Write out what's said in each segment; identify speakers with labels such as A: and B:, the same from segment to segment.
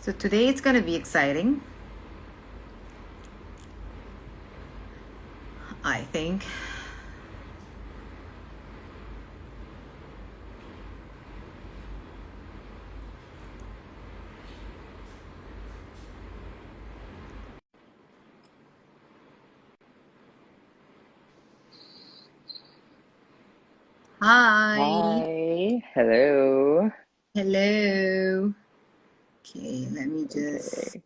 A: So today it's going to be exciting, I think. Hi.
B: Hi, hello.
A: Hello. Okay, let me just
B: Okay.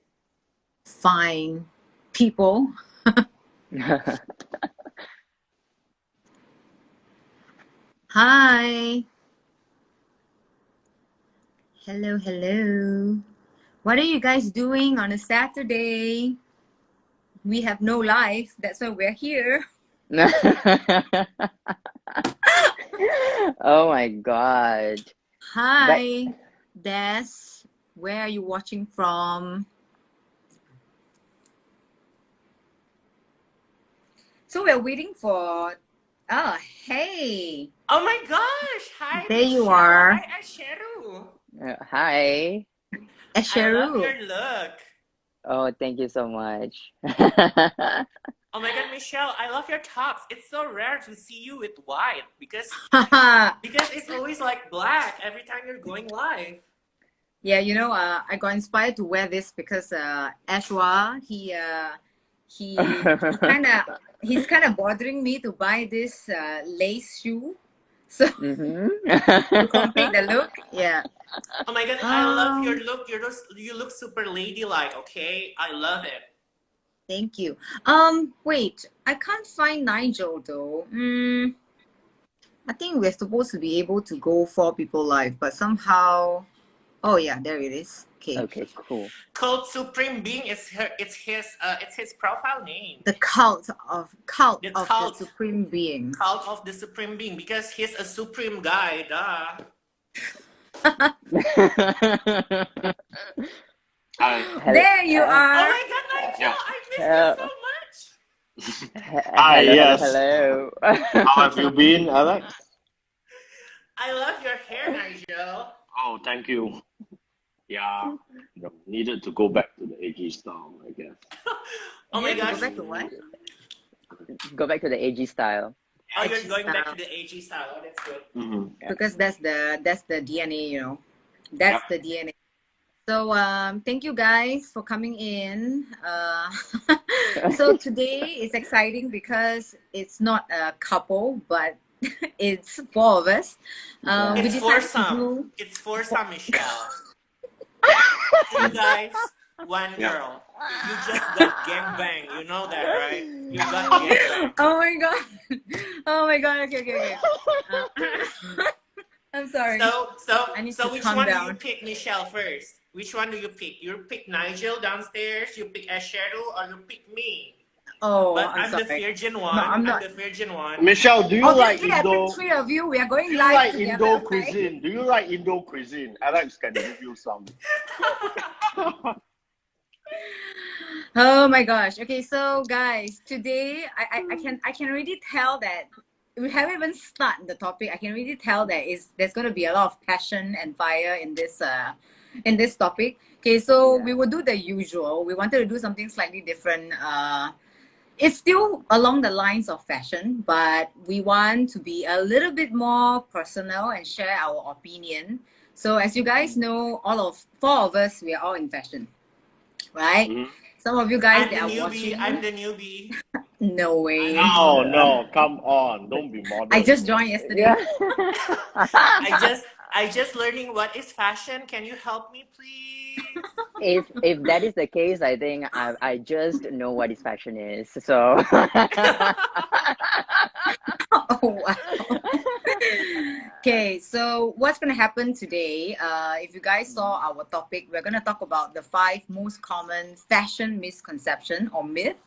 A: find people. Hi. Hello, hello. What are you guys doing on a Saturday? We have no life, that's why we're here.
B: Oh my God. But
A: Hi, Des. Where are you watching from? So we're waiting for. Oh, hey.
C: Oh my gosh! Hi,
A: There you
C: Michelle.
A: are,
C: Hi, Asheru.
B: hi.
C: I love
A: Esheru.
C: your look.
B: Oh, thank you so much.
C: Oh my god, Michelle, I love your tops. It's so rare to see you with white because it's always like black every time you're going live.
A: Yeah, I got inspired to wear this because Ashwa, he he's kind of bothering me to buy this lace shoe, so to complete the look. Yeah.
C: Oh my god, I love your
A: Um.
C: look. You look super ladylike. Okay, I love it.
A: Thank you. Wait, I can't find Nigel though. I think we're supposed to be able to go four people live, but somehow. Oh yeah, there it is. Okay.
B: Okay, cool.
C: Called Supreme Being is her. It's his profile name.
A: The cult
C: The
A: of the supreme being.
C: cult of the Supreme Being because he's a supreme guy. Duh.
D: Hi.
B: Hel-
A: There you
C: Oh
A: are.
C: my god, Nigel,
D: Yeah.
C: I missed you so
B: hel-
D: Hi.
B: Hello, hello,
D: Yes.
B: hello.
D: How have you been, Alex?
C: much. I love your hair, Nigel.
D: Oh, thank you. Yeah. Needed to go back to the AG style, I guess.
C: Oh
A: You
C: my
A: have to go
C: gosh.
A: back to what?
B: Go back to the AG style.
C: Oh, you're
A: Edgy
C: going back
A: style.
C: to the AG style. Oh, that's good.
D: Mm-hmm.
B: Yeah.
A: Because that's the DNA. That's
D: Yep.
A: the DNA. So thank you guys for coming in. So today is exciting because it's not a couple, but it's four of us.
B: Yeah.
A: We
C: It's
A: decided to
C: foursome.
A: do.
C: It's foursome, Michelle. Two guys, one
D: Yep.
C: girl. You just got gangbang. You know that, right? You got gangbang.
A: Oh my god! Oh my god! Okay, okay, okay. I'm sorry. I need to
C: So which
A: calm
C: one do you
A: down.
C: pick, Michelle, first? Which one do you pick? You pick Nigel downstairs, you pick Asheru, or you pick me?
A: Oh,
C: But
A: I'm
C: I'm the
A: sorry.
C: virgin
A: No,
C: one.
A: I'm
C: I'm
A: not.
C: the virgin one.
D: Michelle, do you like
A: Obviously, I picked
D: Indo?
A: three of you. We are going
D: Do you
A: live
D: like
A: together,
D: Indo
A: right?
D: cuisine? Do you like Indo cuisine? Alex can give you some.
A: Oh my gosh. Okay, so guys, today I can already tell that we haven't even started the topic. I can really tell that there's gonna be a lot of passion and fire in this topic. Okay, so
B: Yeah.
A: we will do the usual. We wanted to do something slightly different. It's still along the lines of fashion, but we want to be a little bit more personal and share our opinion. So as you guys know, all of four of us, we are all in fashion, right?
D: Mm-hmm.
A: Some of you guys
C: I'm the
A: that are
C: newbie. I'm
A: watching,
C: the newbie.
A: no way.
D: No, no, come on. Don't be
A: I
D: modest.
A: just joined
B: Yeah.
A: yesterday.
C: I just learning what is fashion. Can you help me, please?
B: If that is the case, I think I just know what his fashion is. So
A: Oh wow. Okay, so what's gonna happen today? If you guys saw our topic, we're gonna talk about the five most common fashion misconception or myth.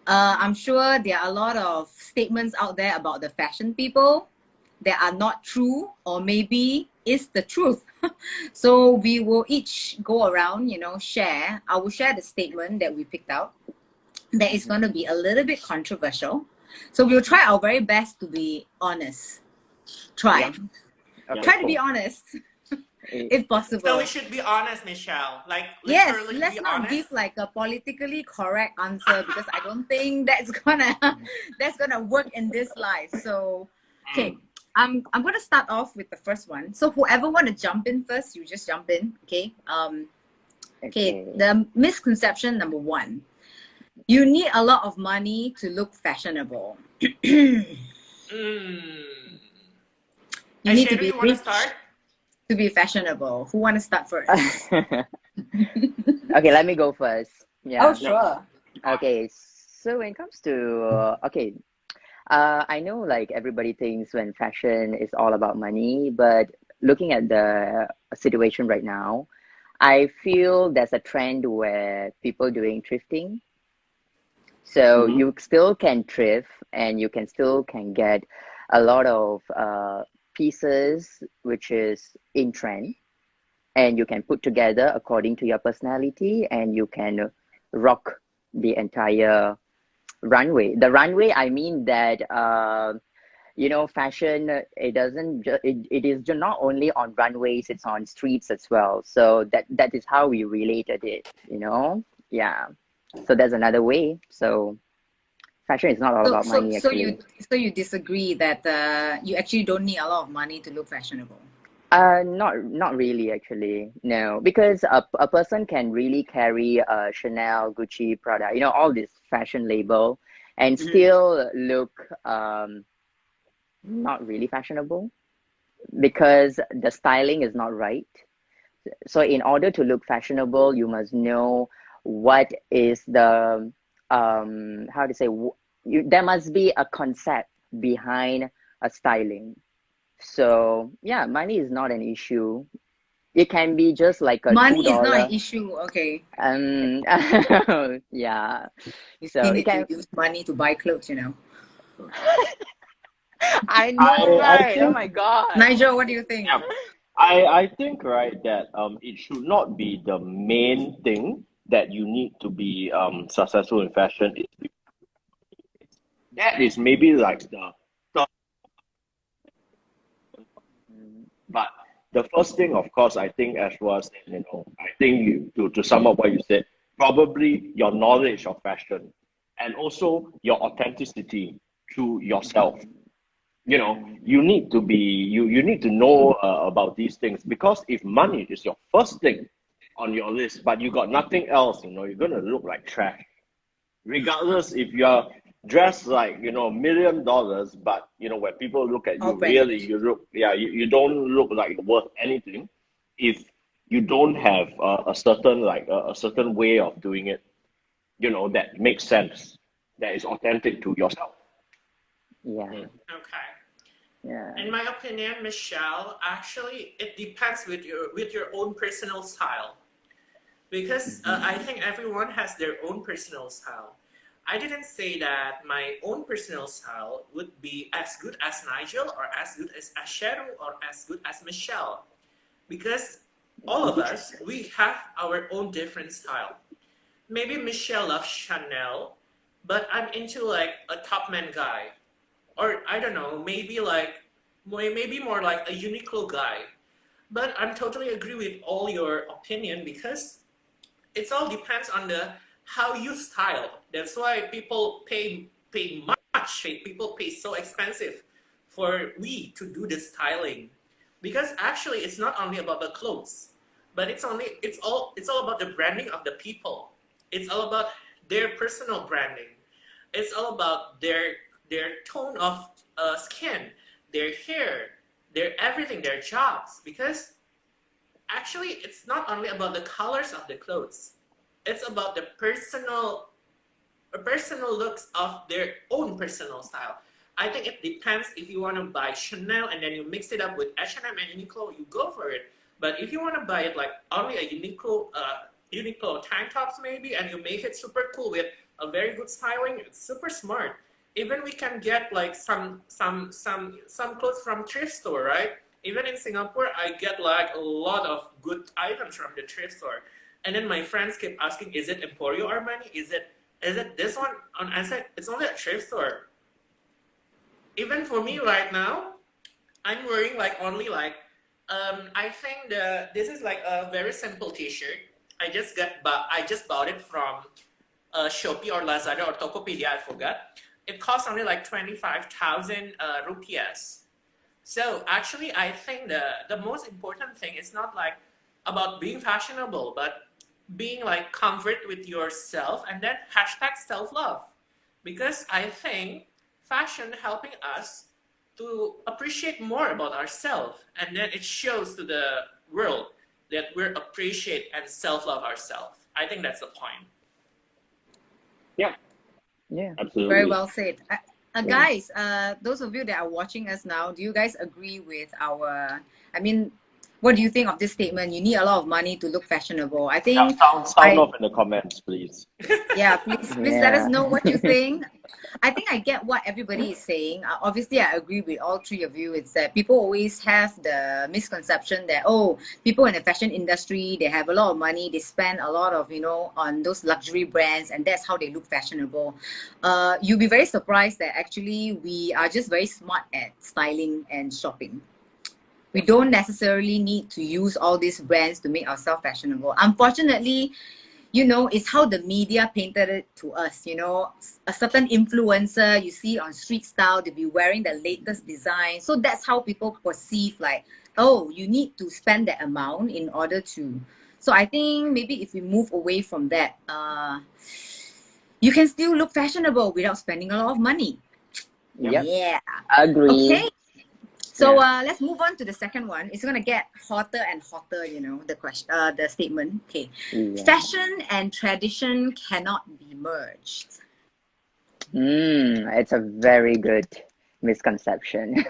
A: I'm sure there are a lot of statements out there about the fashion people that are not true or maybe is the truth. So we will each go around, share. I will share the statement that we picked out that is going to be a little bit controversial. So we'll try our very best to be honest. Try.
D: Yep.
B: okay,
A: Try to be
B: cool.
A: honest. if possible.
C: So we should be honest, Michelle. Like
A: Yes,
C: literally
A: let's
C: be
A: not
C: honest.
A: give like a politically correct answer because I don't think that's gonna work in this life. So, okay, I'm gonna start off with the first one. So whoever want to jump in first, you just jump in. Okay. Okay. The misconception number one: you need a lot of money to look fashionable. You need to be
C: you want to
A: rich
C: start?
A: to be fashionable. Who want to start first?
B: Okay, let me go first. Yeah.
A: Oh, sure.
B: Okay, so when it comes to I know like everybody thinks when fashion is all about money, but looking at the situation right now, I feel there's a trend where people doing thrifting. So you still can thrift and you can still can get a lot of pieces which is in trend, and you can put together according to your personality, and you can rock the entire runway. The runway, I mean that you know, fashion, it doesn't it is not only on runways, it's on streets as well. So that is how we related it, you know. Yeah, so there's another way. So fashion is not all about money, actually.
A: So you disagree that you actually don't need a lot of money to look fashionable?
B: Not really, actually. No, because a person can really carry Chanel, Gucci, Prada, you know, all this fashion label, and still look not really fashionable because the styling is not right. So in order to look fashionable, you must know what is the how to say, there must be a concept behind a styling. So yeah, money is not an issue. It can be just like a
A: Money is not
B: $2.
A: an issue. Okay.
B: Yeah.
A: You
B: So
A: still
B: it
A: need to
B: can.
A: use money to buy clothes, you know.
B: I know,
D: I
B: right? Oh
D: think,
B: my God.
A: Nigel, what do you think?
D: yeah, I think, right, that it should not be the main thing that you need to be successful in fashion. That is maybe like the third, but the first thing, of course, I think, as was, you know, I think to sum up what you said, probably your knowledge of fashion and also your authenticity to yourself. You know, you need to be you need to know about these things, because if money is your first thing on your list but you got nothing else, you know, you're gonna look like trash, regardless if you're dressed like, you know, $1 million, but you know, when people look at
A: All
D: you,
A: branded.
D: really you look, yeah, you don't look like worth anything if you don't have a certain, like a certain way of doing it, you know, that makes sense, that is authentic to yourself.
B: Yeah.
C: Okay.
B: Yeah.
C: In my opinion, Michelle, actually, it depends with your own personal style, because I think everyone has their own personal style. I didn't say that my own personal style would be as good as Nigel or as good as Asheru or as good as Michelle, because all of us, we have our own different style. Maybe Michelle loves Chanel, but I'm into like a top man guy, or I don't know, maybe more like a Uniqlo guy. But I'm totally agree with all your opinion, because it all depends on the how you style. That's why people pay much. People pay so expensive for we to do the styling, because actually it's not only about the clothes, but it's all about the branding of the people. It's all about their personal branding. It's all about their tone of skin, their hair, their everything, their jobs. Because actually, it's not only about the colors of the clothes. It's about the personal looks of their own personal style. I think it depends. If you want to buy Chanel and then you mix it up with H&M and Uniqlo, you go for it. But if you want to buy it like only a Uniqlo tank tops maybe, and you make it super cool with a very good styling, it's super smart. Even we can get like some clothes from thrift store, right? Even in Singapore, I get like a lot of good items from the thrift store. And then my friends keep asking, is it Emporio Armani? Is it this one? And I said, it's only a thrift store. Even for me right now, I'm wearing like only like I think this is like a very simple T-shirt. I just bought it from Shopee or Lazada or Tokopedia. I forgot. It costs only like 25,000 rupees. So actually, I think the most important thing is not like about being fashionable, but being like comfort with yourself and then hashtag self love. Because I think fashion helping us to appreciate more about ourselves, and then it shows to the world that we're appreciate and self love ourselves. I think that's the point.
D: Yeah,
B: Yeah.
A: Very
D: absolutely.
A: well said.
B: Yeah.
A: Guys, those of you that are watching us now, do you guys agree with our? I mean, what do you think of this statement? You need a lot of money to look fashionable. I
D: Yeah,
A: think
D: sound
A: I
D: off in the comments, please.
A: Yeah, please let us
B: Yeah.
A: know what you think. I think I get what everybody is saying. Obviously, I agree with all three of you. It's that people always have the misconception that, oh, people in the fashion industry, they have a lot of money, they spend a lot of, on those luxury brands, and that's how they look fashionable. You'll be very surprised that actually we are just very smart at styling and shopping. We don't necessarily need to use all these brands to make ourselves fashionable. Unfortunately, it's how the media painted it to us. A certain influencer you see on street style, they'll be wearing the latest design. So that's how people perceive, like, oh, you need to spend that amount in order to. So I think maybe if we move away from that, you can still look fashionable without spending a lot of money.
D: Yep.
B: Yep.
A: Yeah.
B: Agree.
A: Okay. So
B: Yeah.
A: let's move on to the second one. It's gonna get hotter and hotter, the question, the statement. Okay.
B: Yeah.
A: Fashion and tradition cannot be merged.
B: It's a very good misconception.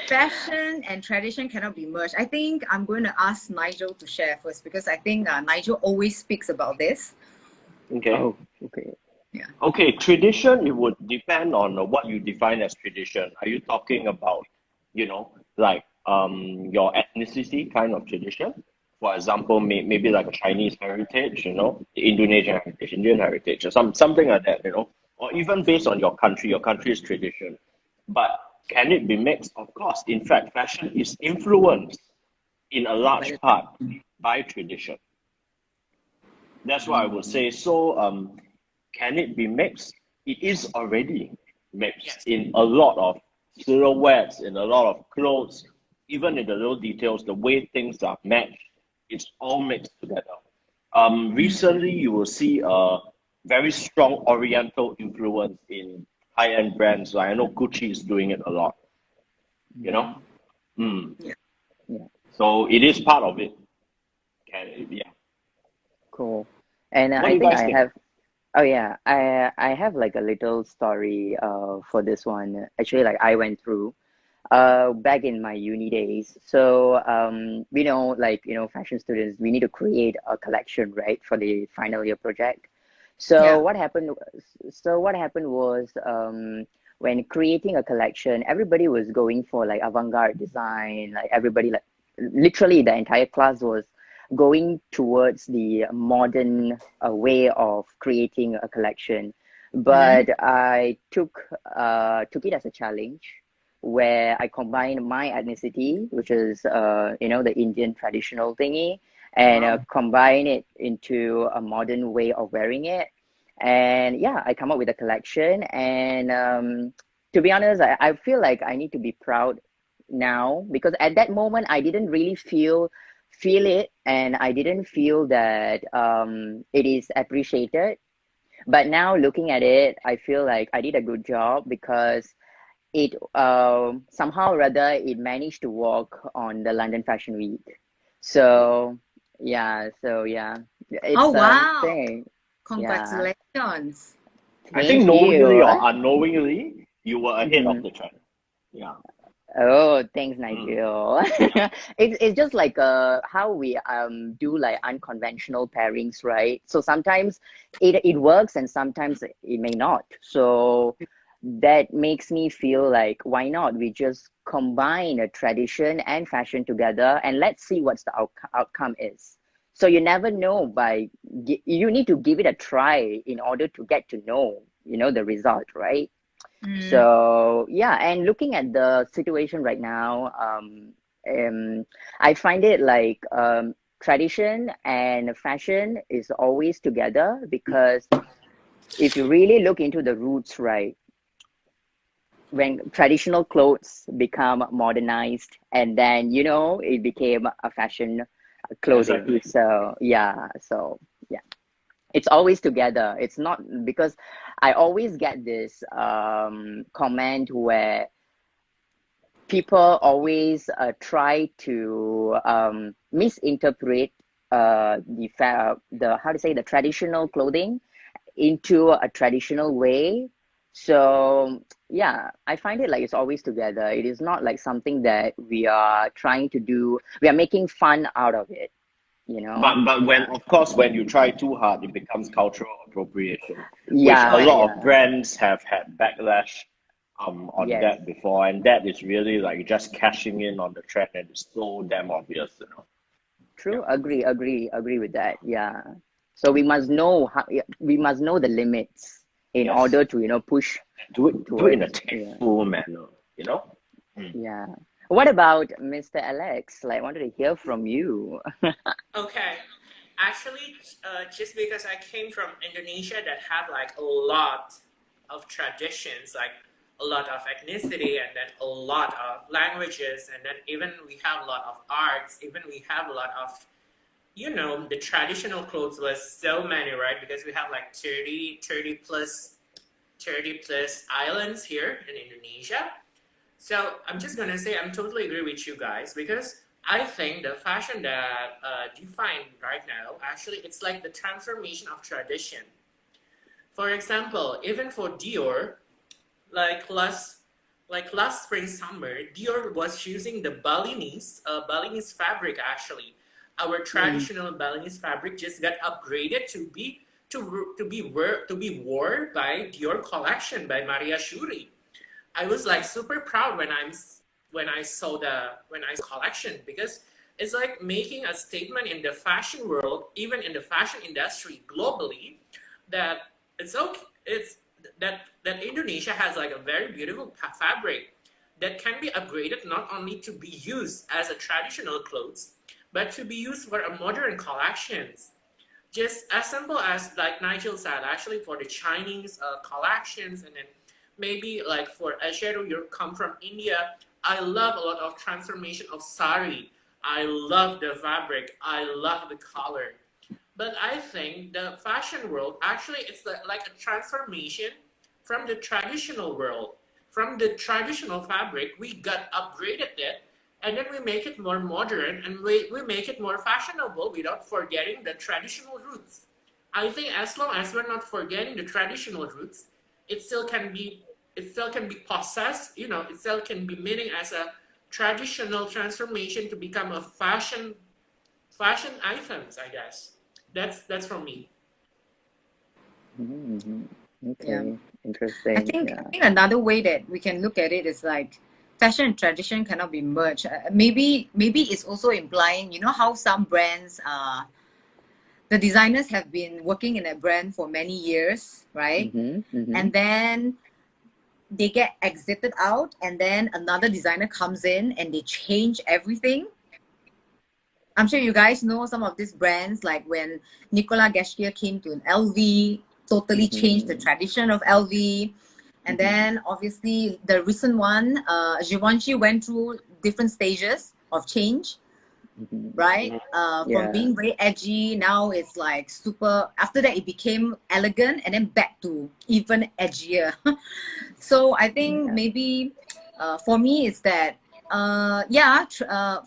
A: Fashion and tradition cannot be merged. I think I'm going to ask Nigel to share first because I think Nigel always speaks about this.
D: Okay.
B: Oh, okay.
A: Yeah.
D: Okay, tradition, it would depend on what you define as tradition. Are you talking about, like your ethnicity kind of tradition? For example, maybe like a Chinese heritage, the Indonesian heritage, Indian heritage, or something like that, or even based on your country's tradition. But can it be mixed? Of course. In fact, fashion is influenced in a large part by tradition. That's what I would say. So, can it be mixed? It is already mixed
C: Yes.
D: in a lot of silhouettes, in a lot of clothes, even in the little details, the way things are matched, it's all mixed together. Recently, you will see a very strong Oriental influence in high-end brands. Like I know Gucci is doing it a lot, you know?
B: Mm,
D: Mm.
A: Yeah.
B: yeah.
D: So it is part of it. Yeah.
B: Cool. And
D: What do
B: I
D: you
B: think
D: guys
B: I
D: think?
B: have. Oh yeah, I have like a little story for this one. Actually, like I went through back in my uni days. So we know, like, fashion students, we need to create a collection, right, for the final year project. So
A: Yeah.
B: what happened was, when creating a collection, everybody was going for like avant-garde design. Like everybody, like literally the entire class was going towards the modern way of creating a collection.
A: Mm-hmm.
B: But I took it as a challenge where I combined my ethnicity, which is the Indian traditional thingy, and
A: Wow.
B: combine it into a modern way of wearing it. And yeah, I come up with a collection. And to be honest, I feel like I need to be proud now, because at that moment I didn't really feel it, and I didn't feel that it is appreciated. But now looking at it, I feel like I did a good job, because it somehow or other it managed to walk on the London Fashion Week. So yeah,
A: Oh,
B: it's a
A: wow.
B: thing. Yeah,
A: Congratulations.
D: I think
B: thank
D: knowingly
B: you.
D: or unknowingly, you were ahead of
B: Mhm.
D: the trend. Yeah.
B: Oh, thanks,
D: Mm.
B: Nigel. It's just like how we do like unconventional pairings, right? So sometimes it works, and sometimes it may not. So that makes me feel like, why not? We just combine a tradition and fashion together, and let's see what's the outcome is. So you never know, you need to give it a try in order to get to know, the result, right?
A: Mm,
B: So yeah, and looking at the situation right now, I find it like tradition and fashion is always together, because if you really look into the roots, right, when traditional clothes become modernized, and then it became a fashion clothing.
D: Exactly.
B: So yeah, it's always together. It's not because I always get this comment where people always try to misinterpret the how to say, the traditional clothing into a traditional way. So yeah, I find it like it's always together. It is not like something that we are trying to do. We are making fun out of it.
D: But when,
B: Yeah,
D: of course, when you try too hard, it becomes cultural appropriation, which a
B: yeah,
D: lot of
B: yeah.
D: brands have had backlash on
B: Yes.
D: that before, and that is really like just cashing in on the trend, and it's so damn obvious, you know.
B: True.
D: Yeah.
B: Agree with that. Yeah. So we must know how, we must know the limits in
D: Yes.
B: order to push
D: Do it in a
B: towards. Yeah.
D: tasteful manner, you know. Mm.
B: Yeah. What about Mr. Alex? Like, I wanted to hear from you.
C: Okay. Actually, just because I came from Indonesia that have like a lot of traditions, like a lot of ethnicity, and then a lot of languages, and then even we have a lot of arts, even we have a lot of, the traditional clothes was so many, right? Because we have like 30 plus islands here in Indonesia. So I'm just gonna say I'm totally agree with you guys, because I think the fashion that defined right now, actually it's like the transformation of tradition. For example, even for Dior, like last spring summer, Dior was using the Balinese fabric actually. Our
B: Mm.
C: traditional Balinese fabric just got upgraded to be worn by Dior collection by Maria Shuri. I was like super proud when I saw collection, because it's like making a statement in the fashion world, even in the fashion industry globally, that it's okay. It's that Indonesia has like a very beautiful fabric that can be upgraded not only to be used as a traditional clothes, but to be used for a modern collections. Just as simple as like Nigel said, actually for the Chinese collections, and then maybe like for eyeshadow, you come from India. I love a lot of transformation of sari. I love the fabric. I love the color. But I think the fashion world actually it's like a transformation from the traditional world. From the traditional fabric, we got upgraded it, and then we make it more modern, and we make it more fashionable without forgetting the traditional roots. I think as long as we're not forgetting the traditional roots, it still can be possessed, it still can be meaning as a traditional transformation to become a fashion items, I guess. That's from me.
B: Mm-hmm.
A: Yeah.
B: Okay.
A: I
B: Interesting.
A: think I
B: Yeah.
A: think another way that we can look at it is like fashion and tradition cannot be merged. Maybe it's also implying, how some brands the designers have been working in a brand for many years, right?
B: Mm-hmm. Mm-hmm.
A: And then they get exited out, and then another designer comes in and they change everything. I'm sure you guys know some of these brands, like when Nicolas Gashier came to an LV, totally changed the
B: Mm-hmm.
A: tradition of LV. And
B: Mm-hmm.
A: then obviously the recent one, Givenchy went through different stages of change,
B: Mm-hmm.
A: right? From
B: Yeah.
A: being very edgy, now it's like super. After that, it became elegant, and then back to even edgier. So I think
B: Yeah.
A: maybe for me is that yeah,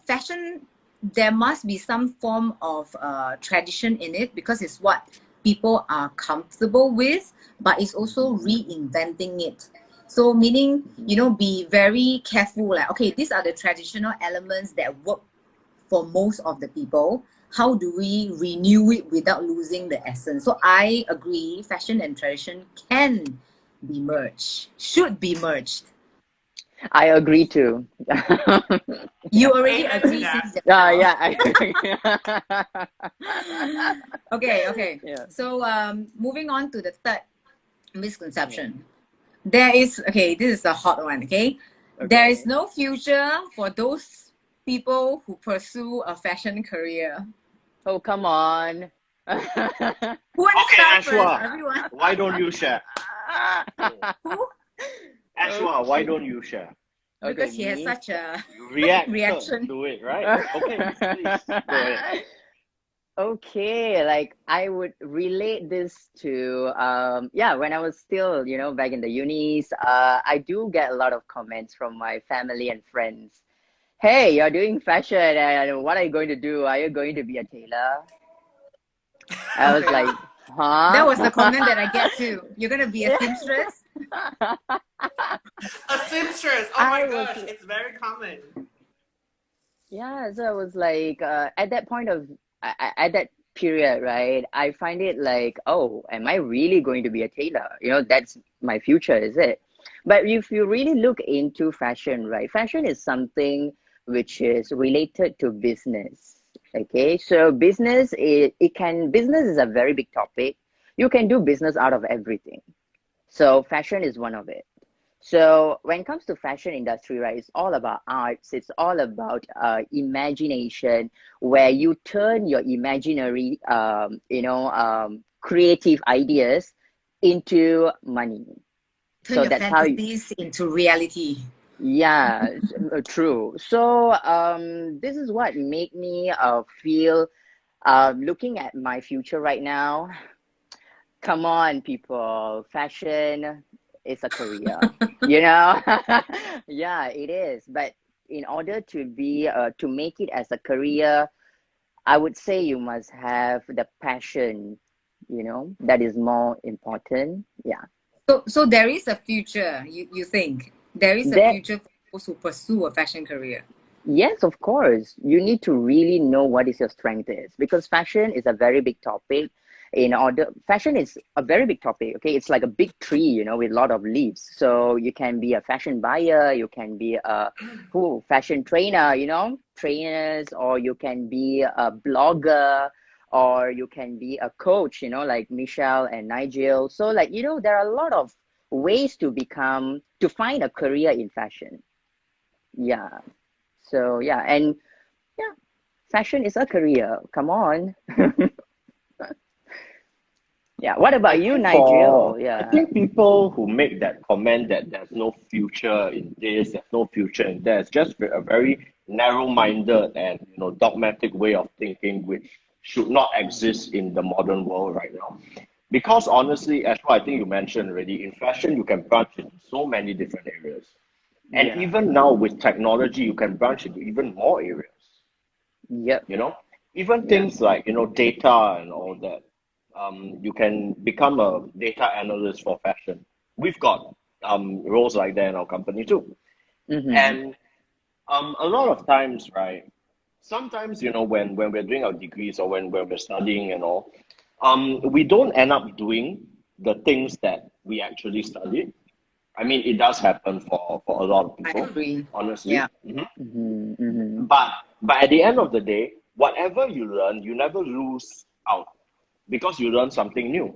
A: fashion, there must be some form of tradition in it, because it's what people are comfortable with, but it's also
B: Mm-hmm.
A: reinventing it. So meaning,
B: Mm-hmm.
A: be very careful, like, okay, these are the traditional elements that work for most of the people. How do we renew it without losing the essence? So I agree, fashion and tradition can be merged, should be merged.
B: I agree too.
A: You
B: Yeah.
A: already
C: Amen to
A: agree
C: that.
A: since just now.
B: Yeah. I agree.
A: Okay.
B: Yeah.
A: So moving on to the third
B: Yeah.
A: misconception. There is, okay, this is a hot one, okay? There is
B: Okay.
A: no future for those people who pursue a fashion career?
B: Oh, come on.
A: Who wants to
D: Okay,
A: start first?
D: Ashwa,
A: Everyone.
D: why don't you share?
A: Who?
D: Ashwa, why don't you share?
B: Okay,
A: Because he has
B: me.
A: such a
D: You reacted
A: reaction.
D: to it, right? Okay, please go ahead.
B: Okay, like I would relate this to yeah, when I was still, back in the unis, I do get a lot of comments from my family and friends. Hey, you're doing fashion and what are you going to do? Are you going to be a tailor? I was
A: Okay.
B: like,
A: That
B: huh?
A: was the comment that I get too. You're gonna be a seamstress?
C: A seamstress. Oh my
B: I was
C: gosh, it's very common.
B: Yeah, so I was like, at that point of, at that period, right? I find it like, oh, am I really going to be a tailor? That's my future, is it? But if you really look into fashion, right? Fashion is something which is related to business. Okay, so business is a very big topic. You can do business out of everything. So fashion is one of it. So when it comes to fashion industry, right, it's all about arts. It's all about imagination, where you turn your imaginary, creative ideas into money.
A: Turn
B: So
A: your
B: that's how.
A: fantasies into reality.
B: Yeah, true. So this is what made me feel. Looking at my future right now, come on, people. Fashion is a career, you know? Yeah, it is. But in order to make it as a career, I would say you must have the passion, that is more important. Yeah.
A: So there is a future, you think? There is a
B: That
A: future for those who pursue a fashion career.
B: Yes, of course. You need to really know what is your strength is, because fashion is a very big topic. Fashion is a very big topic. Okay, it's like a big tree, with a lot of leaves. So you can be a fashion buyer, you can be a fashion trainer, trainers, or you can be a blogger, or you can be a coach, like Michelle and Nigel. So like, there are a lot of ways to find a career in fashion. Yeah. So yeah, and yeah, fashion is a career. Come on. Yeah. What
D: I
B: about you,
D: think
B: Nigel?
D: I
B: Yeah.
D: think people who make that comment that there's no future in this, there's no future in that, it's just a very narrow-minded and dogmatic way of thinking, which should not exist in the modern world right now. Because honestly, as what I think you mentioned already, in fashion you can branch into so many different areas. And
B: Yeah.
D: even now with technology, you can branch into even more areas.
B: Yep.
D: you know Even
B: Yeah.
D: things like data and all that. You can become a data analyst for fashion. We've got roles like that in our company too.
B: Mm-hmm.
D: And a lot of times, right, sometimes when we're doing our degrees, or when we're studying and all, we don't end up doing the things that we actually studied. I mean, it does happen for a lot of
A: I
D: people,
A: agree.
D: honestly.
A: Yeah.
B: Mm-hmm. Mm-hmm.
D: But at the end of the day, whatever you learn, you never lose out, because you learn something new.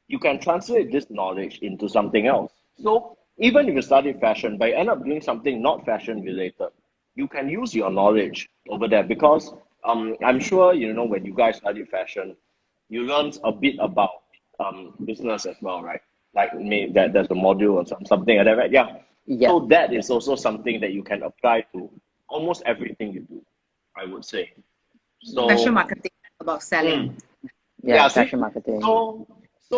D: You can translate this knowledge into something else. So even if you study fashion, but you end up doing something not fashion related, you can use your knowledge over there, because I'm sure when you guys study fashion, you learn a bit about business as well, right? Like maybe that there's a module or something like that, right? Yeah.
B: Yep.
D: So that is also something that you can apply to almost everything you do, I would say.
A: Fashion
D: So,
A: marketing is about selling.
D: mm,
B: Yeah.
D: yeah, see,
B: Fashion marketing.
D: so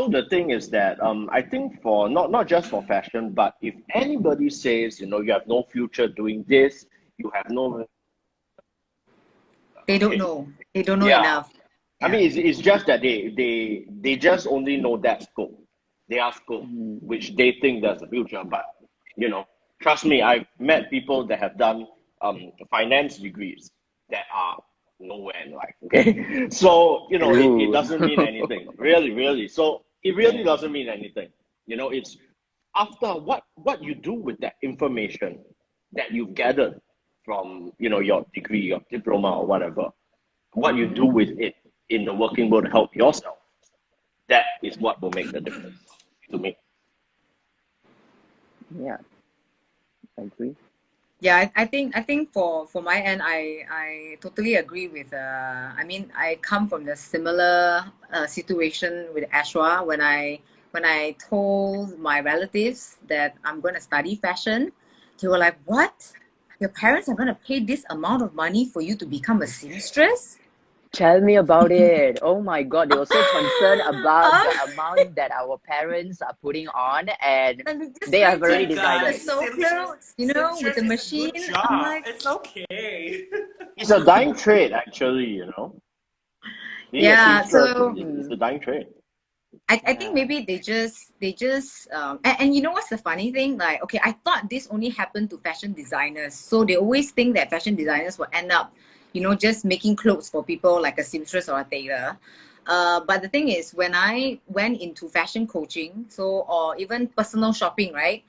D: the thing is that I think for not just for fashion, but if anybody says you have no future doing this, you have no.
A: They don't
D: Okay,
A: know. They don't know
D: yeah,
A: enough.
D: I
A: Yeah.
D: mean, it's just that they just only know that scope, their scope,
B: Mm-hmm.
D: which they think that's the future. But you know, trust me, I've met people that have done finance degrees that are nowhere in life. Okay, so it
B: Ooh.
D: doesn't mean anything, really, really. So it really
B: Yeah.
D: doesn't mean anything. It's after what you do with that information that you've gathered from your degree, your diploma, or whatever, what you do with it in the working world to help yourself, that is what will make the difference to me.
B: Yeah. I agree.
A: Yeah, I think for my end, I totally agree with. I mean, I come from the similar situation with Ashwa when I told my relatives that I'm going to study fashion. They were like, "What? Your parents are going to pay this amount of money for you to become a seamstress?"
B: Tell me about it. Oh my God, they were so concerned about the
A: Ah,
B: amount that our parents are putting on, and
A: and it's just
B: they have
A: like
B: already
C: But
A: to
B: decided.
C: guys,
A: sew
C: seamstress,
A: clothes, with
C: seamstress
A: the
C: is a good
A: machine. I'm
C: job.
A: like,
C: It's okay.
D: It's a dying trade, actually. Being a
A: yeah.
D: seamstress
A: So
D: is a dying trade.
A: I think
B: Yeah.
A: maybe and you know what's the funny thing? Like, okay, I thought this only happened to fashion designers. So they always think that fashion designers will end up, just making clothes for people like a seamstress or a tailor. But the thing is, when I went into fashion coaching, or even personal shopping, right?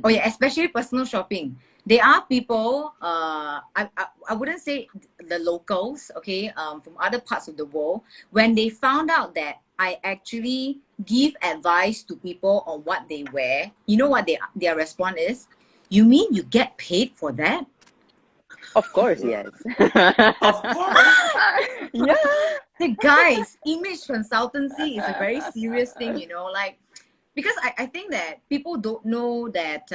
A: Oh
B: Mhm.
A: yeah, especially personal shopping. There are people, I wouldn't say the locals, okay, from other parts of the world, when they found out that I actually give advice to people on what they wear, you know what their response is? You mean you get paid for that?
B: Of course, yes.
C: Of course.
B: Yeah.
A: The guys, image consultancy is a very serious thing, like because I think that people don't know that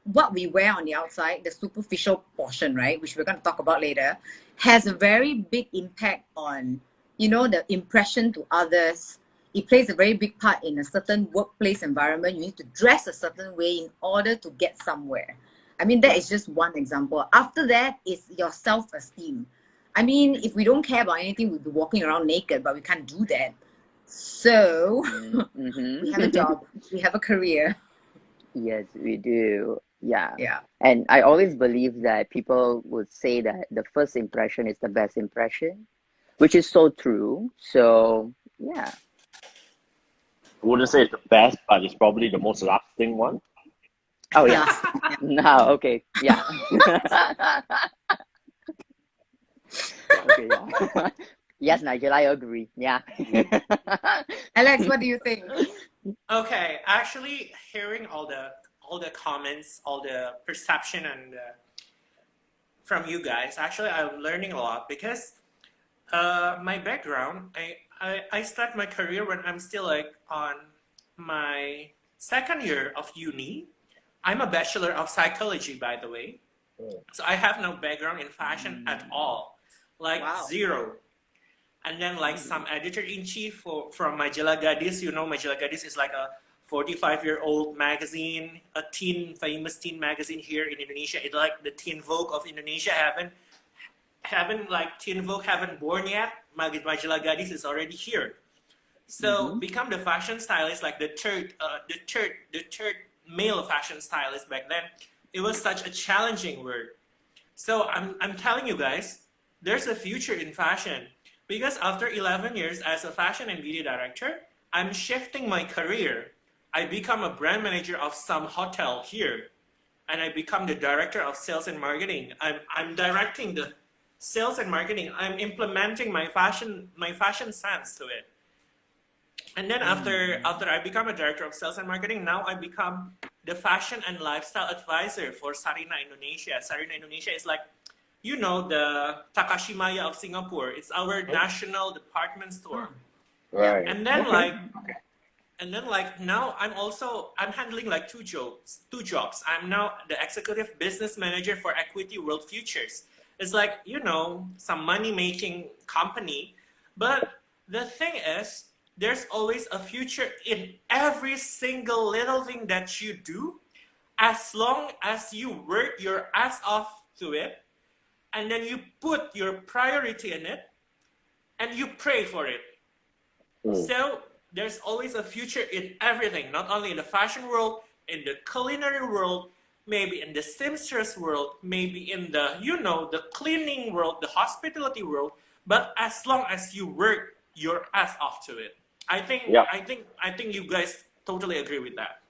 A: what we wear on the outside, the superficial portion, right, which we're going to talk about later, has a very big impact on, the impression to others. It plays a very big part in a certain workplace environment. You need to dress a certain way in order to get somewhere. I mean, that is just one example. After that is your self-esteem. I mean, if we don't care about anything, we'd be walking around naked, but we can't do that. So we have a
B: Mm-hmm.
A: job, we have a career.
B: Yes, we do. Yeah.
A: Yeah.
B: And I always believe that people would say that the first impression is the best impression, which is so true. So, yeah.
D: I wouldn't say it's the best, but it's probably the most lasting one.
B: Oh, yeah.
A: Last. Yeah.
B: Now, okay. Yeah. Okay, yeah. Yes, Nigel, I agree. Yeah.
A: Alex, what do you think?
C: Okay, actually, hearing all the comments, all the perception, and from you guys, actually, I'm learning a lot because my background, I start my career when I'm still like on my second year of uni. I'm a bachelor of psychology, by the way. So I have no background in fashion at all, like
A: Wow.
C: zero. And then like some editor in chief from Majalah Gadis, Majalah Gadis is like a 45-year-old magazine, a famous teen magazine here in Indonesia. It's like the Teen Vogue of Indonesia. Haven't like Teen Vogue haven't born yet. Majalah Gadis is already here. So
B: Mm-hmm.
C: become the fashion stylist, like the third male fashion stylist back then. It was such a challenging work. So I'm telling you guys, there's a future in fashion because after 11 years as a fashion and beauty director, I'm shifting my career. I become a brand manager of some hotel here, and I become the director of sales and marketing. I'm directing the sales and marketing. I'm implementing my fashion sense to it. And then after I become a director of sales and marketing, now I become the fashion and lifestyle advisor for Sarina Indonesia. Sarina Indonesia is like, the Takashimaya of Singapore. It's our national department store.
A: Yeah.
D: Right.
C: And then
D: Okay.
C: like now I'm handling like two jobs. I'm now the executive business manager for Equity World Futures. It's like, some money making company, but the thing is there's always a future in every single little thing that you do as long as you work your ass off to it and then you put your priority in it and you pray for it.
D: Mm.
C: So there's always a future in everything, not only in the fashion world, in the culinary world, maybe in the seamstress world, maybe in the cleaning world, the hospitality world. But as long as you work your ass off to it, I think
D: Yeah.
C: I think I think you guys totally agree with that.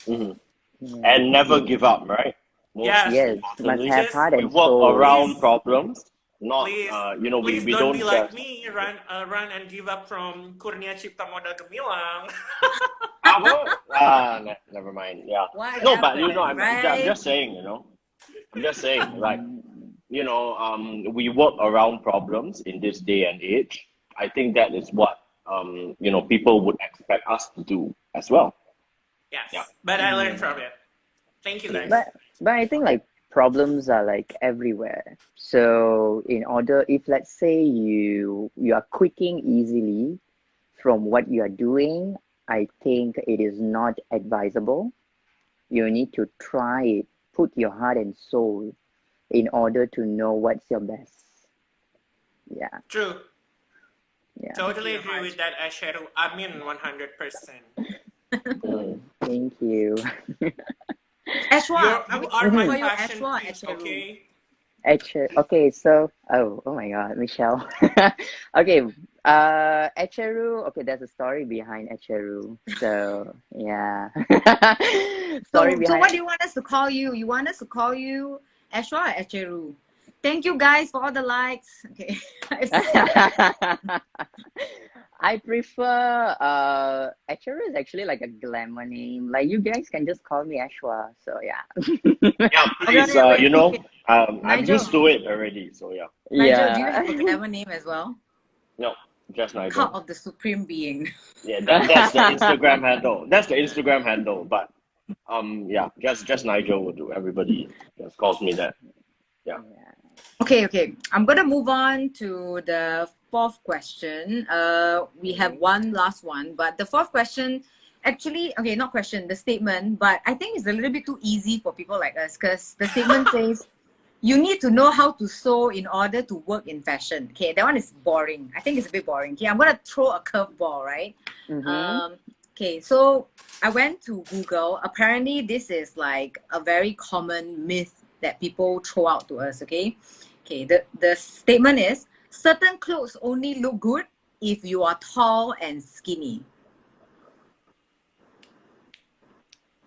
D: hmm
B: Yeah.
D: And never give up, right? Most
C: Yes,
B: Yes, must
D: importantly,
B: have
C: just
B: heart
D: we
B: and
D: work
B: soul.
D: around
C: please,
D: problems, not,
C: please,
D: we,
C: please
D: we
C: don't be
D: don't
C: like
D: just.
C: me. Run and give up from Kurnia Cipta Modal Gemilang.
D: Never mind. Yeah.
A: What
D: No, but
A: happened,
D: I'm
A: right?
D: just saying, I'm just saying, like, we work around problems in this day and age. I think that is what people would expect us to do as well. Yeah.
C: Yes, but I learned from it. Thank you,
D: Mm.
C: guys.
B: But I think like problems are like everywhere. So in order, if let's say you are quitting easily from what you are doing, I think it is not advisable. You need to try it, put your heart and soul in order to know what's your best. Yeah,
C: True.
B: yeah.
C: Totally agree with that, Asheru. I mean, 100%.
D: Mm.
B: Thank you.
A: Ashwa, are
C: You
A: we
C: are
A: gonna
C: my
A: call
B: Mhm.
A: you
C: fashion
A: Ashwa or
C: priest,
A: Acheru?
C: okay?
B: Okay, so oh my God, Michelle. Okay, Echeru. Okay, there's a story behind Echeru. So yeah, story
A: So what
B: behind.
A: do you want us to call you? You want us to call you Ashwa or Acheru? Thank you guys for all the likes. Okay.
B: I prefer Echeru is actually like a glamour name. Like you guys can just call me Ashwa. So yeah.
D: Yeah,
A: Okay,
D: please.
A: okay, wait. Okay.
D: I'm
A: Nigel.
D: used to it already. So yeah.
A: Nigel, do you
B: Yeah.
A: have a glamour name as well?
D: No, just
A: Cult
D: Nigel.
A: of the Supreme Being.
D: Yeah, that's the Instagram handle. That's the Instagram handle. But yeah, just Nigel will do. Everybody just calls me that. Yeah.
A: Okay. I'm gonna move on to the fourth question. We have one last one, but the fourth question, actually, okay, not question, the statement, but I think it's a little bit too easy for people like us because the statement says you need to know how to sew in order to work in fashion. Okay, that one is boring. I think it's a bit boring. Okay, I'm gonna throw a curveball, right?
B: Mm-hmm.
A: Okay, so I went to Google. Apparently, this is like a very common myth that people throw out to us. Okay. The statement is certain clothes only look good if you are tall and skinny.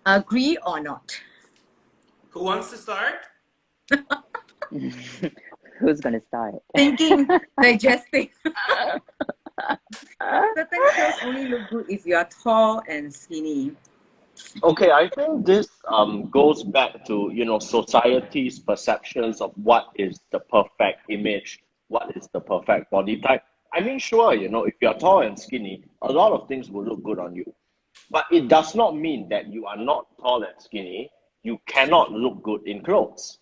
A: Agree or not?
C: Who wants to start?
B: Who's gonna start?
A: Thinking, digesting. Certain clothes only look good if you are tall and skinny.
D: Okay, I think this goes back to society's perceptions of what is the perfect image, what is the perfect body type. I mean, sure, if you're tall and skinny, a lot of things will look good on you. But it does not mean that you are not tall and skinny, you cannot look good in clothes.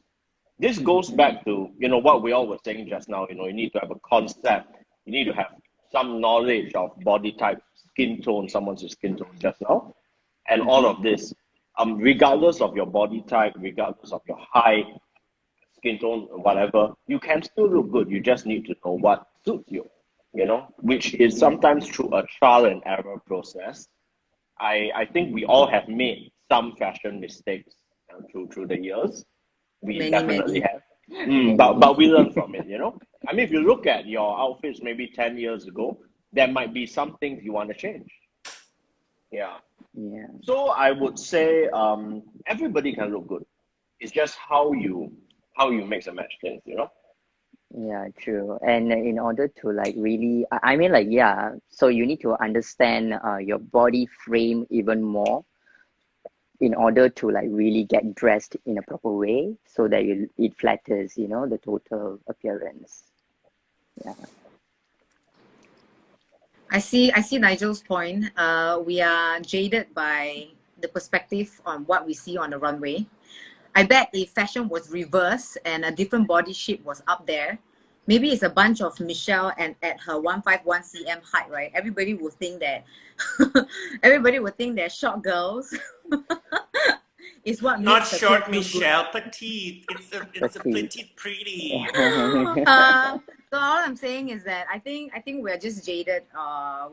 D: This goes back to what we all were saying just now. You need to have a concept, you need to have some knowledge of body type, skin tone, someone's skin tone just now, and all of this, regardless of your body type, regardless of your height, skin tone, whatever, you can still look good. You just need to know what suits you, which is sometimes through a trial and error process. I think we all have made some fashion mistakes through the years. We definitely
A: Many.
D: have. But we learn from it. I mean, if you look at your outfits maybe 10 years ago, there might be some things you want to change. Yeah.
B: Yeah.
D: So I would say everybody can look good. It's just how you mix and match things.
B: Yeah, true. And in order to like really, I mean, like, yeah, so you need to understand your body frame even more in order to like really get dressed in a proper way so that it flatters, the total appearance. Yeah.
A: I see Nigel's point. We are jaded by the perspective on what we see on the runway. I bet if fashion was reversed and a different body shape was up there, maybe it's a bunch of Michelle and at her 151 cm height, right? Everybody would think that short girls is what
C: Not
A: makes the clothes
C: short,
A: look good.
C: Michelle. Petite. It's a
B: Petite.
C: petite pretty.
A: So all I'm saying is that I think we're just jaded.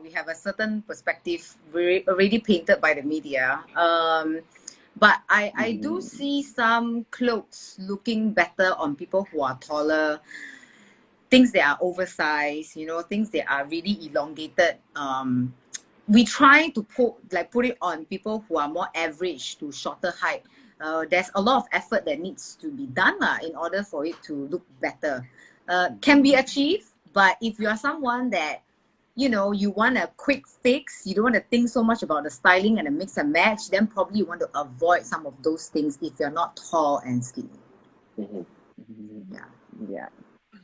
A: We have a certain perspective already painted by the media. But I do see some clothes looking better on people who are taller, things that are oversized, things that are really elongated. We try to put it on people who are more average to shorter height. There's a lot of effort that needs to be done in order for it to look better. Can be achieved, but if you are someone that you want a quick fix, you don't want to think so much about the styling and the mix and match, then probably you want to avoid some of those things if you're not tall and skinny.
D: Mhm.
B: Mhm. Yeah,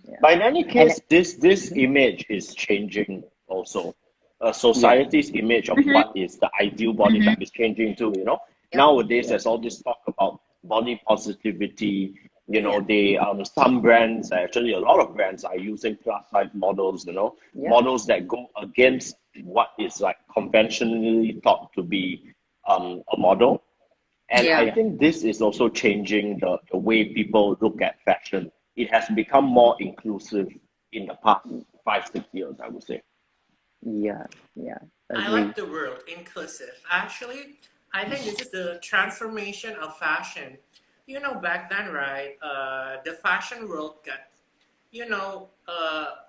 B: yeah.
D: But in any
B: And
D: case, this
B: mhm,
D: image is changing also.
B: yeah,
D: Society's image of
A: Mm-hmm.
D: what is the ideal body
A: Mm-hmm.
D: type is changing too, you know.
A: Yep.
D: Nowadays,
B: yeah,
D: there's all this talk about body positivity. You know,
A: Yeah.
D: they some brands, actually a lot of brands are using plus size models, you know,
B: yep,
D: models that go against what is like conventionally thought to be a model. And I
A: Yeah.
B: yeah,
D: think this is also changing the way people look at fashion. It has become more inclusive in the past 5, 6 years, I would say.
B: yeah, yeah.
C: I
B: Agree.
C: like the word inclusive. Actually, I think this is the transformation of fashion. You know, back then, right? The fashion world got,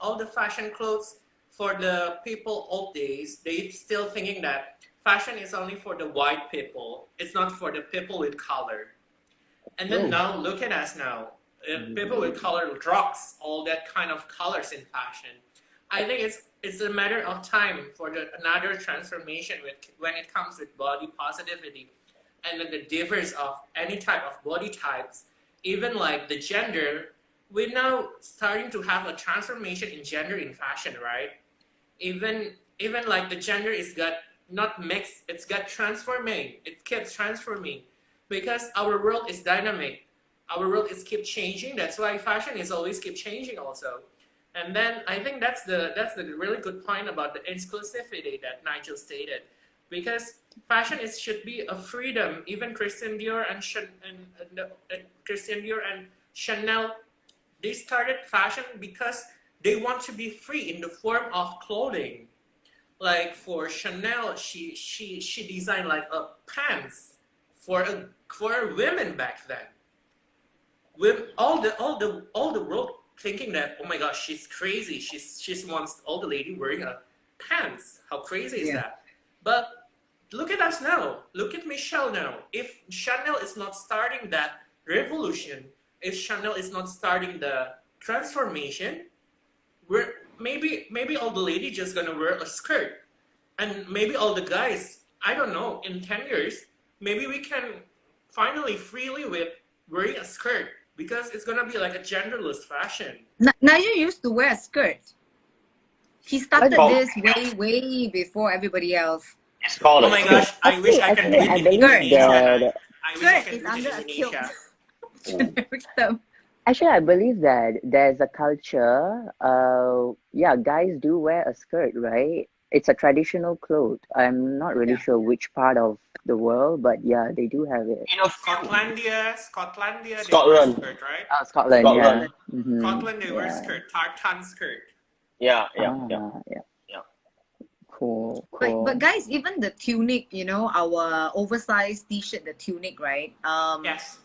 C: all the fashion clothes for the people old days. They still thinking that fashion is only for the white people. It's not for the people with color. And then
B: Oh,
C: now look at us now. People with
B: mhm,
C: color drops all that kind of colors in fashion. I think it's a matter of time for another transformation when it comes with body positivity, and then the difference of any type of body types, even like the gender. We're now starting to have a transformation in gender in fashion, right? Even like the gender is got not mixed, it's got transforming, it keeps transforming because our world is dynamic, our world is keep changing. That's why fashion is always keep changing also. And then I think that's the really good point about the exclusivity that Nigel stated, because fashion is should be a freedom. Even Christian Dior and Christian Dior and Chanel, they started fashion because they want to be free in the form of clothing. Like for Chanel, she designed like a pants for a women back then. With all the world thinking that, oh my gosh, she's crazy. She's wants all the lady wearing a pants. How crazy is
A: Yeah.
C: that? But look at us now. Look at Michelle now. If Chanel is not starting that revolution, if Chanel is not starting the transformation, we're maybe all the ladies just gonna wear a skirt, and maybe all the guys. I don't know. In 10 years, maybe we can finally freely with wearing a skirt because it's gonna be like a genderless fashion.
A: Nigel used to wear a skirt. He
B: but
A: started
D: Called,
A: this way before everybody else.
D: it's called
C: Oh
D: a
C: my
D: skirt.
C: gosh! I wish I can do it
B: I
C: in
B: believe
A: Skirt, you
C: Indonesia.
A: know.
B: that
C: I wish I
A: Skirt
C: can
A: is
C: do it in
A: under a kilt.
C: Indonesia.
D: Mm.
A: Generic term.
B: actually I believe that there's a culture. Yeah, guys do wear a skirt, right? It's a traditional cloth. I'm not really
A: Yeah.
B: sure which part of the world, but yeah, they do have it.
D: In a few,
C: Scotlandia, they wear
D: Scotland,
C: skirt, right?
B: Scotland, yeah.
D: Scotland.
A: Scotland.
B: Mm-hmm.
C: Scotland, they wear
B: Yeah.
C: skirt, tartan skirt.
D: Yeah, yeah, yeah,
B: Ah, yeah.
D: yeah.
B: Cool,
A: But
B: cool.
A: guys, even the tunic, our oversized t-shirt, the tunic, right?
C: Yes.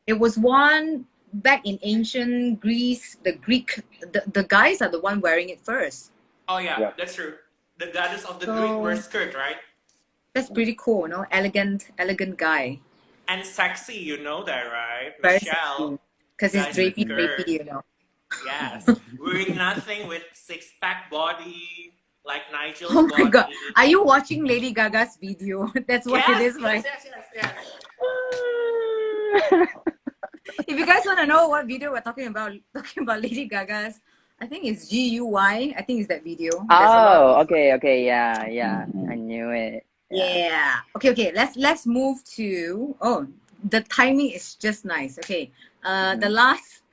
A: It was worn back in ancient Greece. The guys are the one wearing it first.
C: Oh yeah,
D: Yeah.
C: that's true. The goddess of the Greek
A: So
C: wears skirt, right?
A: that's pretty cool, elegant guy.
C: And sexy, you know that, right?
A: Very sexy.
C: Michelle,
A: Because it's
C: guys with
A: drapey,
C: skirt.
A: you know.
C: Yes. Wearing nothing with six pack body, like Nigel's
A: Oh my god.
C: body.
A: Are you watching Lady Gaga's video? That's what it
C: Yes,
A: is,
C: yes,
A: right?
C: yes, yes, yes.
A: If you guys want to know what video we're talking about Lady Gaga's, I think it's GUY. I think it's that video. There's a lot
B: Oh,
A: of
B: okay, yeah, yeah. I knew it. Yeah.
A: yeah. Okay. Let's move to the timing is just nice. Okay. The
B: Mm-hmm.
A: last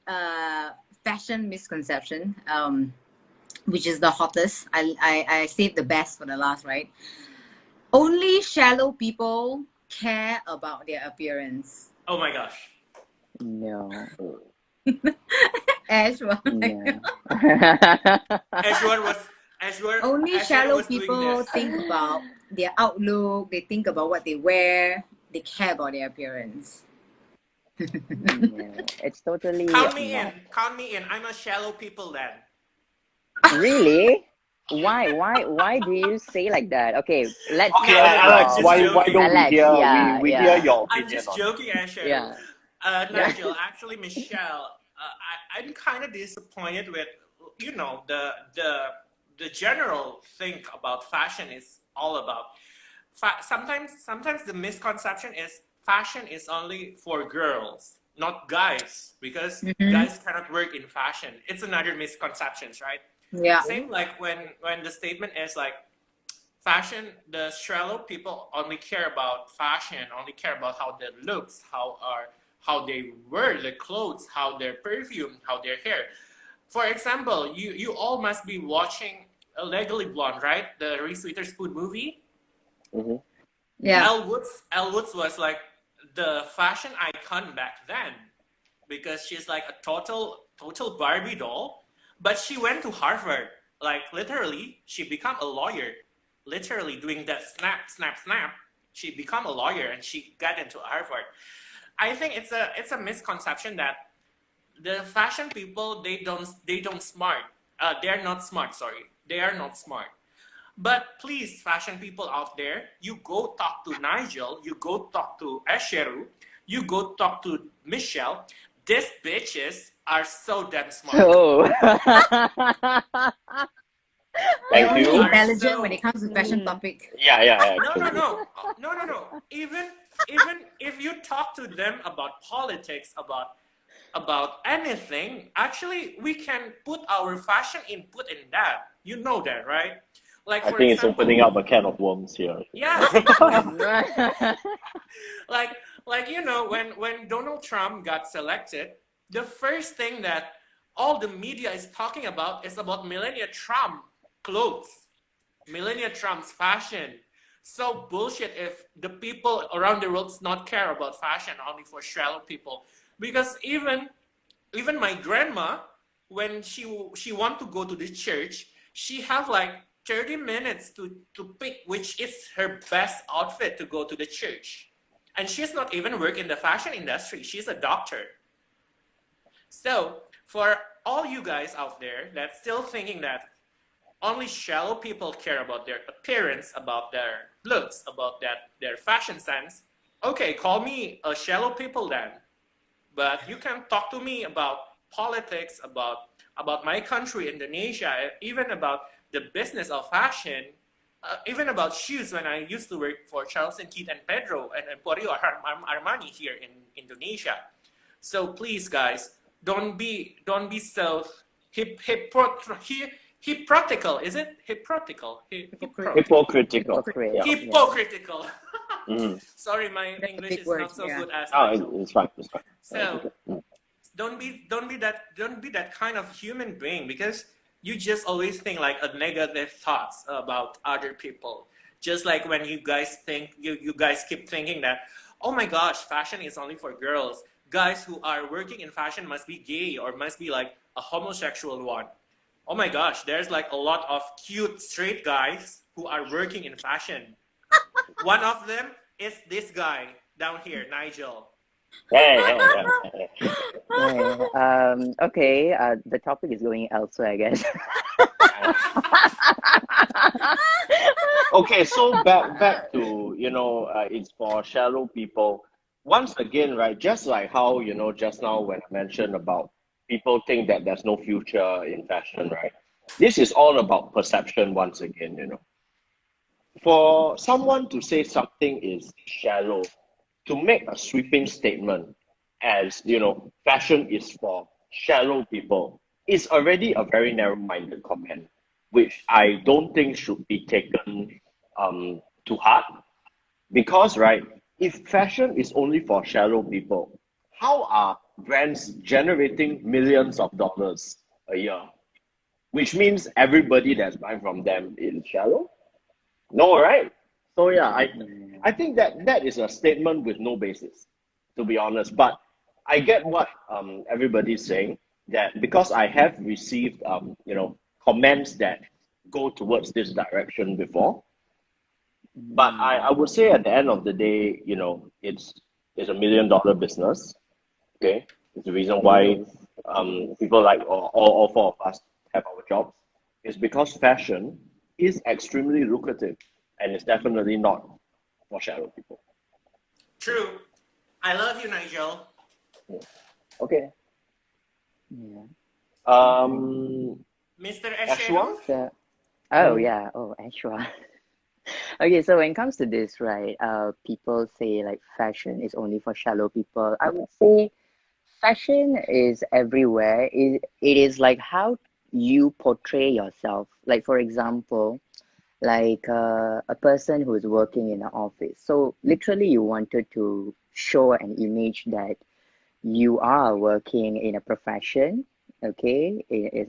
A: fashion misconception, which is the hottest. I saved the best for the last, right? Only shallow people care about their appearance.
C: Oh my gosh.
B: No.
A: Ash,
B: Yeah.
C: Edgeworth was Edgeworth
A: only
C: Edgeworth
A: shallow
C: was doing
A: people
C: this.
A: think about their outlook. They think about what they wear. They care about their appearance.
B: No, it's totally
C: Count me in.
B: not.
C: Count me in. I'm a shallow people then.
B: Really? Why do you say like that? Okay, let's
D: Okay,
C: No,
B: hear
C: no, no. I'm
D: Alex,
C: just
B: from
D: why
C: joking.
D: don't we
B: Alex.
D: hear
B: Yeah,
D: we hear
B: yeah,
D: your
C: I'm
D: opinion
C: just
D: on it?
C: joking, Asher.
B: yeah, yeah.
C: Nigel, actually, Michelle, I'm kind of disappointed with, the general think about fashion is all about. Sometimes the misconception is fashion is only for girls. not guys, because
A: Mm-hmm.
C: guys cannot work in fashion. It's another misconceptions, right?
A: Yeah.
C: Same like when the statement is like fashion, the shallow people only care about fashion, only care about how their looks, how they wear the clothes, how their perfume, how their hair. For example, you all must be watching Legally Blonde, right? The Reese Witherspoon movie.
D: Mm-hmm.
A: Yeah.
C: Elle Woods was like the fashion icon back then because she's like a total Barbie doll. But she went to Harvard. Like literally, she become a lawyer. Literally doing that snap. She become a lawyer and she got into Harvard. I think it's a misconception that the fashion people they don't smart. They're not smart. Sorry, they are not smart. But please, fashion people out there, you go talk to Nigel, you go talk to Esheru, you go talk to Michelle. These bitches are so damn smart.
B: So,
A: They're
D: Thank
A: only
D: you.
A: intelligent when it comes to fashion topic.
D: Yeah,
C: No, no,
D: actually.
C: no. Even if you talk to them about politics, about anything, actually we can put our fashion input in that. You know that, right? Like
D: I
C: for
D: think it's
C: example,
D: opening up a can of worms here.
C: yes, like when Donald Trump got selected, the first thing that all the media is talking about is about Melania Trump clothes, Melania Trump's fashion. So bullshit if the people around the world does not care about fashion only for shallow people. Because even my grandma, when she want to go to the church, she have like 30 minutes to pick which is her best outfit to go to the church. And she's not even work in the fashion industry. She's a doctor. So for all you guys out there that's still thinking that only shallow people care about their appearance, about their looks, about their fashion sense, okay, call me a shallow people then. But you can talk to me about politics, about my country, Indonesia, even about the business of fashion, even about shoes. When I used to work for Charles and Keith and Pedro and Emporio Armani here in Indonesia. So please, guys, don't be so hypocritical. Is it hypocritical?
D: Hypocritical.
B: hypocrite.
D: Yeah.
C: Hypocritical.
D: Mm-hmm.
C: Sorry, my
A: That's a
C: English
A: big
C: is
A: word.
C: not so
A: Yeah.
C: good as
D: Oh,
C: Nigel.
D: it's fine. It's fine.
C: So don't be that kind of human being because you just always think like a negative thoughts about other people. Just like when you guys keep thinking that, oh my gosh, fashion is only for girls. Guys who are working in fashion must be gay or must be like a homosexual one. Oh my gosh, there's like a lot of cute straight guys who are working in fashion. One of them is this guy down here, Nigel.
D: Hey.
B: Okay, the topic is going elsewhere, I guess.
D: Okay, so back to it's for shallow people. Once again, right? Just like how just now when I mentioned about people think that there's no future in fashion, right? This is all about perception once again. For someone to say something is shallow, to make a sweeping statement as fashion is for shallow people is already a very narrow-minded comment, which I don't think should be taken to heart. Because right, if fashion is only for shallow people, how are brands generating millions of dollars a year? Which means everybody that's buying from them is shallow? No, right? So yeah, I think that is a statement with no basis, to be honest. But I get what everybody's saying, that because I have received comments that go towards this direction before. But I would say at the end of the day, it's $1 million business. Okay, it's the reason why people like all four of us have our jobs. It's because fashion is extremely lucrative, and it's definitely not for shallow people.
C: True. I love you, Nigel.
D: Okay.
B: Yeah.
C: Mr.
D: Ashwa?
C: Esheru?
B: So, oh yeah. Oh, Ashwa. Okay, so when it comes to this, right? People say like fashion is only for shallow people. I would say fashion is everywhere. It is like how you portray yourself. Like, for example, like a person who's working in an office. So literally, you wanted to show an image that you are working in a profession, okay,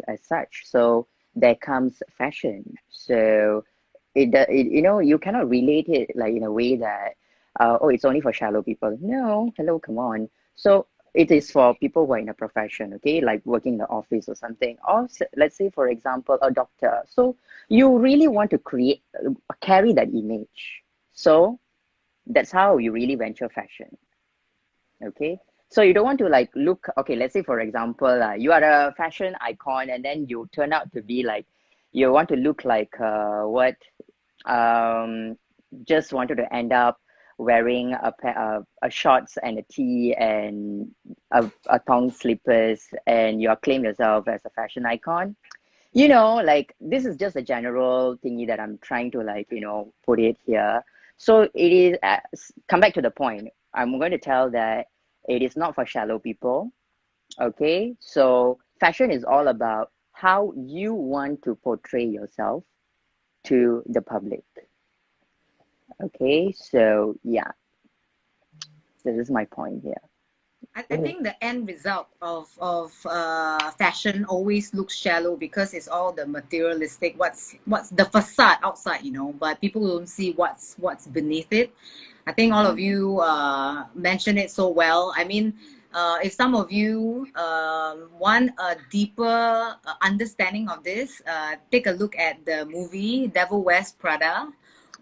B: as such. So there comes fashion. So you know, you cannot relate it like in a way that, oh, it's only for shallow people. No, hello, come on. So it is for people who are in a profession, okay, like working in the office or something. Or let's say, for example, a doctor. So you really want to carry that image. So that's how you really venture fashion. Okay, so you don't want to like look, okay, let's say for example, you are a fashion icon and then you turn out to be like, you want to look like what just wanted to end up wearing a shorts and a tee and a thong slippers, and you claim yourself as a fashion icon. You know, like this is just a general thingy that I'm trying to like, you know, put it here. So it is, come back to the point. I'm going to tell that it is not for shallow people. Okay. So fashion is all about how you want to portray yourself to the public. Okay. So yeah, this is my point here.
A: I think the end result of fashion always looks shallow because it's all the materialistic, what's the facade outside, you know, but people don't see what's beneath it. I think all of you mentioned it so well. I mean, if some of you want a deeper understanding of this, take a look at the movie Devil Wears Prada,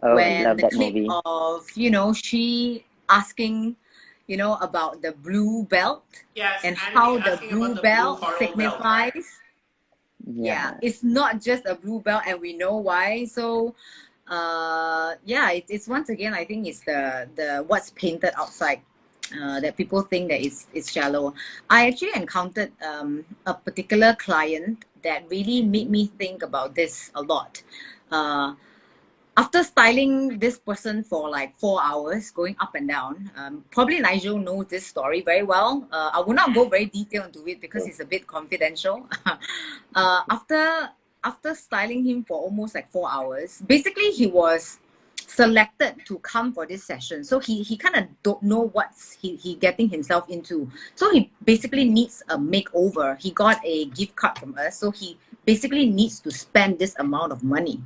B: Oh, I
A: when
B: love
A: the
B: that
A: clip
B: movie.
A: of, you know, she asking, you know, about the blue belt
C: Yes,
A: and
C: Andy
A: how the
C: asking about
A: blue
C: the blue
A: belt
C: coral belt, right?
A: signifies. Yeah,
B: Yeah.
A: it's not just a blue belt, and we know why. So yeah, it's once again, I think it's the what's painted outside that people think that it's shallow. I actually encountered a particular client that really made me think about this a lot. After styling this person for like 4 hours, going up and down, probably Nigel knows this story very well. I will not go very detailed into it because it's a bit confidential. After styling him for almost like 4 hours, basically he was selected to come for this session. So he kind of don't know what's he getting himself into. So he basically needs a makeover. He got a gift card from us. So he basically needs to spend this amount of money,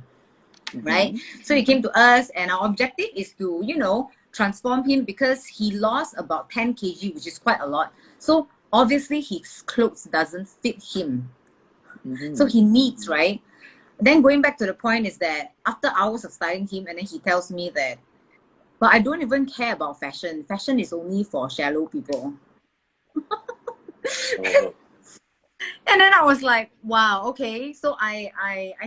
A: right? So he came to us, and our objective is to, you know, transform him because he lost about 10 kg, which is quite a lot. So obviously his clothes doesn't fit him. So he needs, right? Then going back to the point is that after hours of styling him, and then he tells me that, but I don't even care about fashion. Fashion is only for shallow people. And then I was like, wow, okay. So I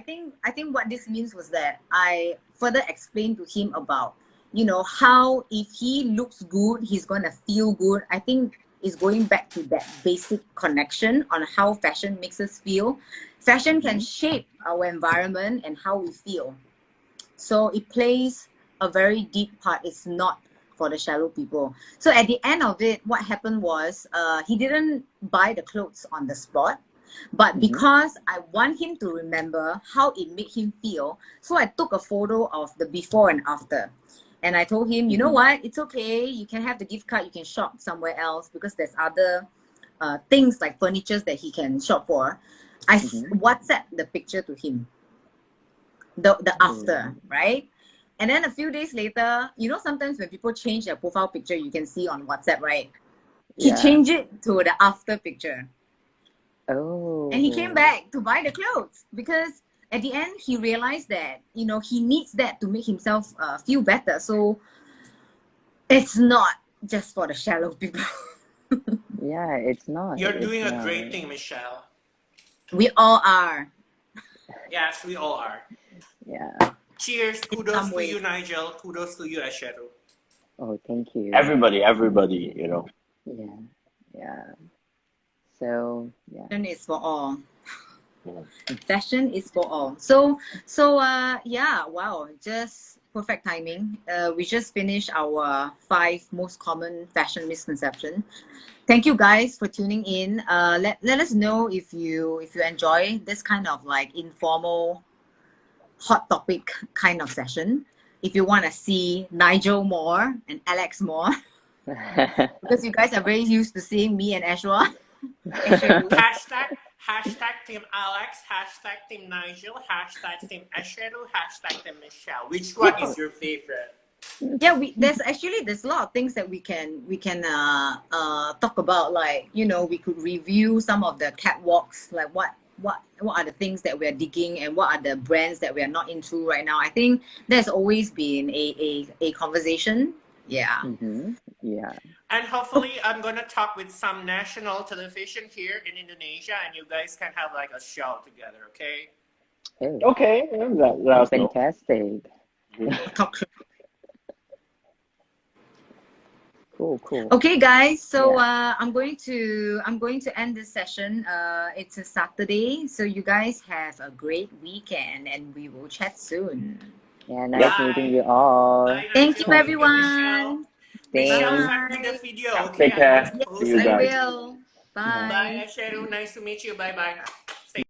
A: think what this means was that I further explained to him about, you know, how if he looks good, he's gonna feel good. I think it's going back to that basic connection on how fashion makes us feel. Fashion can shape our environment and how we feel. So it plays a very deep part. It's not for the shallow people. So at the end of it, what happened was he didn't buy the clothes on the spot. But because I want him to remember how it made him feel, so I took a photo of the before and after. And I told him, you know what, it's okay. You can have the gift card. You can shop somewhere else because there's other things like furnitures that he can shop for. I WhatsApp the picture to him, the after, right? And then a few days later, you know, sometimes when people change their profile picture, you can see on WhatsApp, right? He
B: Yeah.
A: changed it to the after picture.
B: Oh.
A: And he came back to buy the clothes because at the end, he realized that, you know, he needs that to make himself feel better. So it's not just for the shallow people.
B: Yeah, it's not.
C: You're
B: It's
C: doing a
B: not.
C: great thing, Michelle.
A: We all are
C: Yes, we all are.
B: Yeah.
C: Cheers.
A: in
C: Kudos
A: some
C: to
A: way.
C: you, Nigel. Kudos to you, Asheru.
B: Oh, thank you.
D: Everybody, you know.
B: Yeah. Yeah. So, yeah.
A: Fashion is for all.
D: Yeah.
A: Fashion is for all. So yeah, wow. Just perfect timing. We just finished our 5 most common fashion misconception. Thank you guys for tuning in. Let us know if you enjoy this kind of like informal hot topic kind of session. If you want to see Nigel more and Alex more, because you guys are very used to seeing me and Ashwa.
C: Hashtag Team Alex, hashtag Team Nigel, hashtag Team Asheru, hashtag Team Michelle. Which one is your favorite?
A: Yeah, there's a lot of things that we can talk about. Like, you know, we could review some of the catwalks, like what are the things that we're digging and what are the brands that we are not into right now. I think there's always been a conversation. Yeah.
B: Yeah.
C: And hopefully I'm gonna talk with some national television here in Indonesia, and you guys can have like a show together, okay?
B: Hey,
D: Okay, let us know.
B: fantastic.
A: Talk show.
B: Cool.
A: Okay, guys. So
B: Yeah.
A: I'm going to end this session. It's a Saturday, so you guys have a great weekend, and we will chat soon.
B: Yeah, nice
C: Bye.
B: meeting you all.
C: Bye,
A: Thank you,
C: Nigel. Thank you, Michelle.
A: everyone.
C: Michelle,
B: Thanks.
C: send me the
A: Bye.
C: video, okay?
D: Take
C: I'm going
D: care.
C: to
A: Yes,
D: See
C: post
D: you
A: I
C: it.
D: guys.
A: will.
B: Yeah.
C: Bye,
A: Bye.
C: Asheru. Nice to meet you. Bye bye.